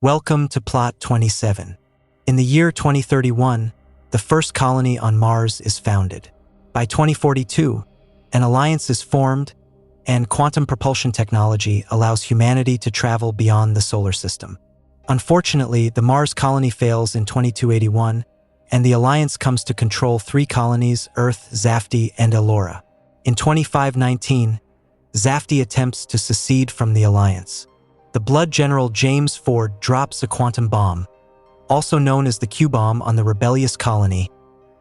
Welcome to Plot 27. In the year 2031, the first colony on Mars is founded. By 2042, an alliance is formed, and quantum propulsion technology allows humanity to travel beyond the solar system. Unfortunately, the Mars colony fails in 2281, and the alliance comes to control 3 colonies: Earth, Zafti, and Elora. In 2519, Zafti attempts to secede from the alliance. The Blood General James Ford drops a quantum bomb, also known as the Q-bomb, on the rebellious colony,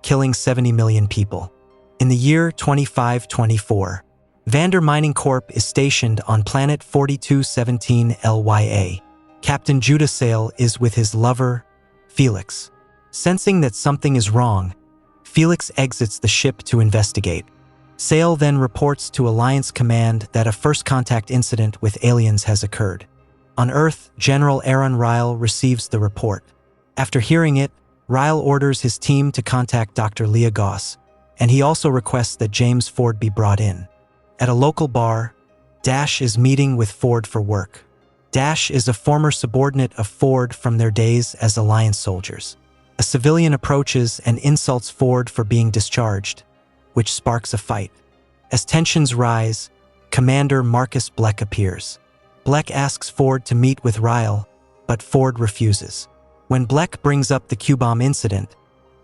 killing 70 million people. In the year 2524, Vander Mining Corp is stationed on planet 4217 LYA. Captain Judah Sale is with his lover, Felix. Sensing that something is wrong, Felix exits the ship to investigate. Sale then reports to Alliance Command that a first contact incident with aliens has occurred. On Earth, General Aaron Ryle receives the report. After hearing it, Ryle orders his team to contact Dr. Leah Goss, and he also requests that James Ford be brought in. At a local bar, Dash is meeting with Ford for work. Dash is a former subordinate of Ford from their days as Alliance soldiers. A civilian approaches and insults Ford for being discharged, which sparks a fight. As tensions rise, Commander Marcus Bleck appears. Bleck asks Ford to meet with Ryle, but Ford refuses. When Bleck brings up the Q-bomb incident,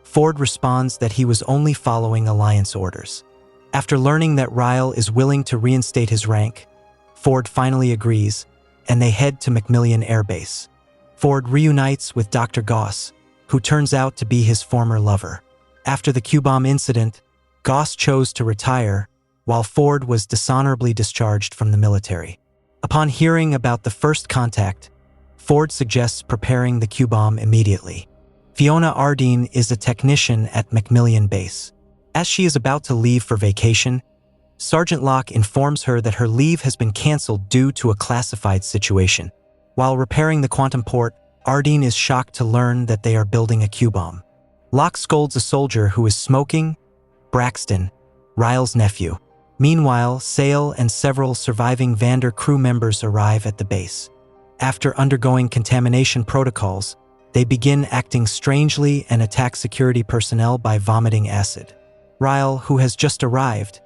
Ford responds that he was only following Alliance orders. After learning that Ryle is willing to reinstate his rank, Ford finally agrees, and they head to McMillian Air Base. Ford reunites with Dr. Goss, who turns out to be his former lover. After the Q-bomb incident, Goss chose to retire, while Ford was dishonorably discharged from the military. Upon hearing about the first contact, Ford suggests preparing the Q-bomb immediately. Fiona Ardeen is a technician at McMillian Base. As she is about to leave for vacation, Sergeant Locke informs her that her leave has been canceled due to a classified situation. While repairing the quantum port, Ardeen is shocked to learn that they are building a Q-bomb. Locke scolds a soldier who is smoking, Braxton, Ryle's nephew. Meanwhile, Sale and several surviving Vander crew members arrive at the base. After undergoing contamination protocols, they begin acting strangely and attack security personnel by vomiting acid. Ryle, who has just arrived,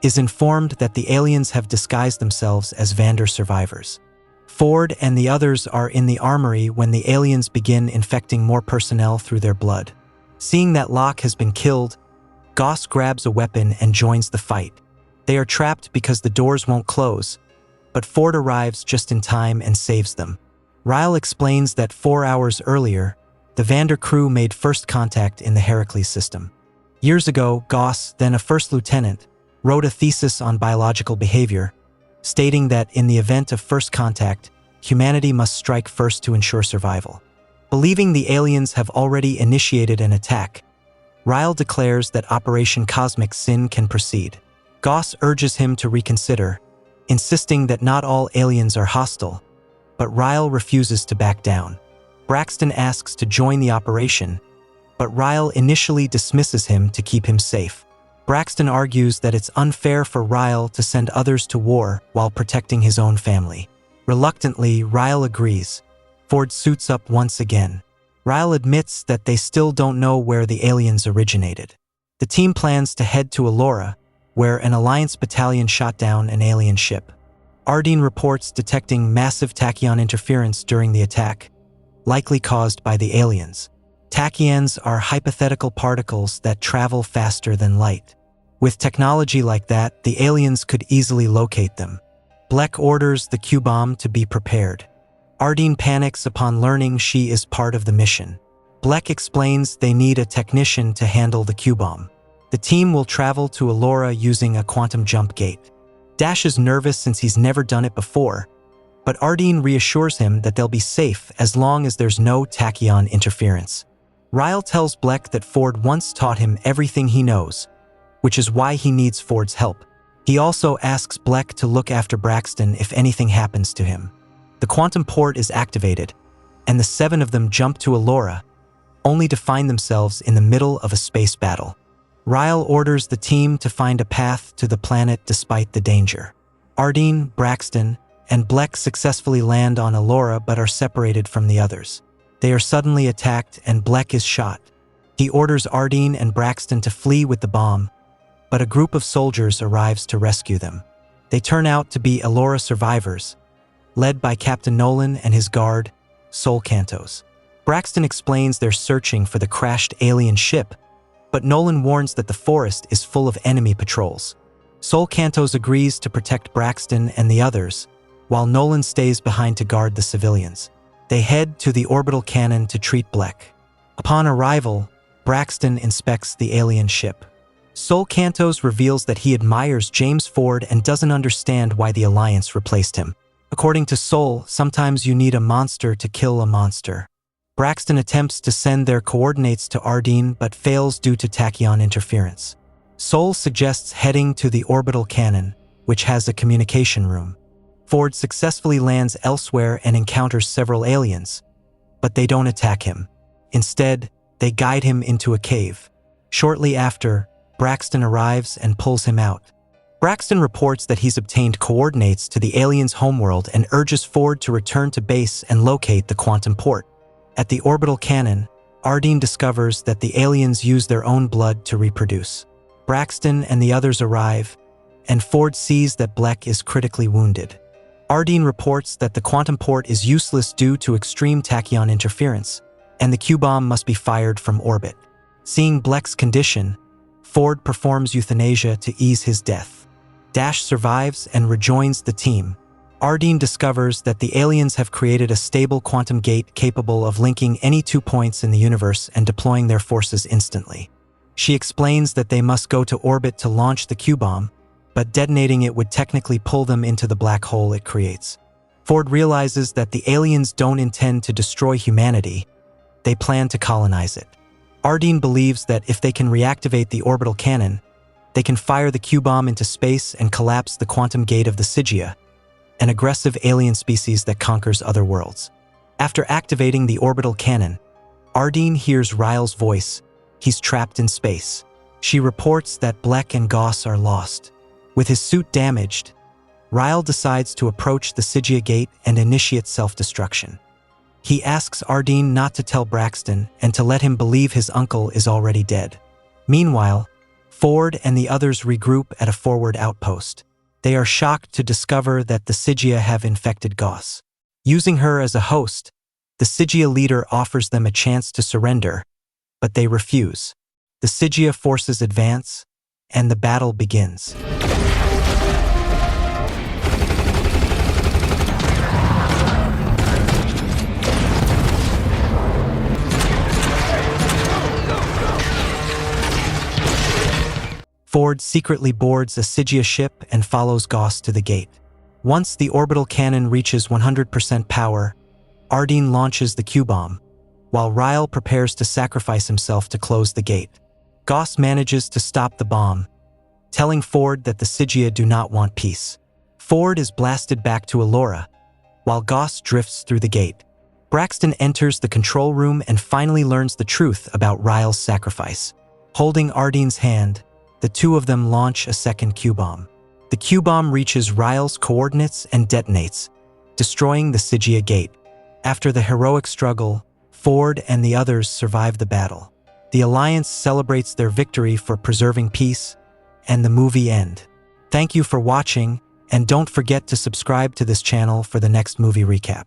is informed that the aliens have disguised themselves as Vander survivors. Ford and the others are in the armory when the aliens begin infecting more personnel through their blood. Seeing that Locke has been killed, Goss grabs a weapon and joins the fight. They are trapped because the doors won't close, but Ford arrives just in time and saves them. Ryle explains that 4 hours earlier, the Vander crew made first contact in the Heracles system. Years ago, Goss, then a first lieutenant, wrote a thesis on biological behavior, stating that in the event of first contact, humanity must strike first to ensure survival. Believing the aliens have already initiated an attack, Ryle declares that Operation Cosmic Sin can proceed. Goss urges him to reconsider, insisting that not all aliens are hostile, but Ryle refuses to back down. Braxton asks to join the operation, but Ryle initially dismisses him to keep him safe. Braxton argues that it's unfair for Ryle to send others to war while protecting his own family. Reluctantly, Ryle agrees. Ford suits up once again. Ryle admits that they still don't know where the aliens originated. The team plans to head to Elora, where an Alliance battalion shot down an alien ship. Ardeen reports detecting massive tachyon interference during the attack, likely caused by the aliens. Tachyons are hypothetical particles that travel faster than light. With technology like that, the aliens could easily locate them. Bleck orders the Q-bomb to be prepared. Ardeen panics upon learning she is part of the mission. Bleck explains they need a technician to handle the Q-bomb. The team will travel to Elora using a quantum jump gate. Dash is nervous since he's never done it before, but Ardeen reassures him that they'll be safe as long as there's no tachyon interference. Ryle tells Bleck that Ford once taught him everything he knows, which is why he needs Ford's help. He also asks Bleck to look after Braxton if anything happens to him. The quantum port is activated, and the 7 of them jump to Elora, only to find themselves in the middle of a space battle. Ryle orders the team to find a path to the planet despite the danger. Ardeen, Braxton, and Bleck successfully land on Elora but are separated from the others. They are suddenly attacked and Bleck is shot. He orders Ardeen and Braxton to flee with the bomb, but a group of soldiers arrives to rescue them. They turn out to be Elora survivors, led by Captain Nolan and his guard, Sol Cantos. Braxton explains they're searching for the crashed alien ship, but Nolan warns that the forest is full of enemy patrols. Sol Cantos agrees to protect Braxton and the others, while Nolan stays behind to guard the civilians. They head to the orbital cannon to treat Bleck. Upon arrival, Braxton inspects the alien ship. Sol Cantos reveals that he admires James Ford and doesn't understand why the Alliance replaced him. According to Sol, sometimes you need a monster to kill a monster. Braxton attempts to send their coordinates to Ardeen but fails due to tachyon interference. Sol suggests heading to the orbital cannon, which has a communication room. Ford successfully lands elsewhere and encounters several aliens, but they don't attack him. Instead, they guide him into a cave. Shortly after, Braxton arrives and pulls him out. Braxton reports that he's obtained coordinates to the aliens' homeworld and urges Ford to return to base and locate the quantum port. At the orbital cannon, Ardeen discovers that the aliens use their own blood to reproduce. Braxton and the others arrive, and Ford sees that Bleck is critically wounded. Ardeen reports that the quantum port is useless due to extreme tachyon interference, and the Q-bomb must be fired from orbit. Seeing Bleck's condition, Ford performs euthanasia to ease his death. Dash survives and rejoins the team. Ardeen discovers that the aliens have created a stable quantum gate capable of linking any 2 points in the universe and deploying their forces instantly. She explains that they must go to orbit to launch the Q-bomb, but detonating it would technically pull them into the black hole it creates. Ford realizes that the aliens don't intend to destroy humanity, they plan to colonize it. Ardeen believes that if they can reactivate the orbital cannon, they can fire the Q-bomb into space and collapse the quantum gate of the Sigia, an aggressive alien species that conquers other worlds. After activating the orbital cannon, Ardeen hears Ryle's voice. He's trapped in space. She reports that Bleck and Goss are lost. With his suit damaged, Ryle decides to approach the Sigia gate and initiate self-destruction. He asks Ardeen not to tell Braxton and to let him believe his uncle is already dead. Meanwhile, Ford and the others regroup at a forward outpost. They are shocked to discover that the Sigia have infected Goss. Using her as a host, the Sigia leader offers them a chance to surrender, but they refuse. The Sigia forces advance, and the battle begins. Ford secretly boards a Sigia ship and follows Goss to the gate. Once the orbital cannon reaches 100% power, Ardeen launches the Q-bomb, while Ryle prepares to sacrifice himself to close the gate. Goss manages to stop the bomb, telling Ford that the Sigia do not want peace. Ford is blasted back to Elora, while Goss drifts through the gate. Braxton enters the control room and finally learns the truth about Ryle's sacrifice. Holding Ardeen's hand, the two of them launch a second Q-bomb. The Q-bomb reaches Ryle's coordinates and detonates, destroying the Sigia gate. After the heroic struggle, Ford and the others survive the battle. The Alliance celebrates their victory for preserving peace, and the movie ends. Thank you for watching, and don't forget to subscribe to this channel for the next movie recap.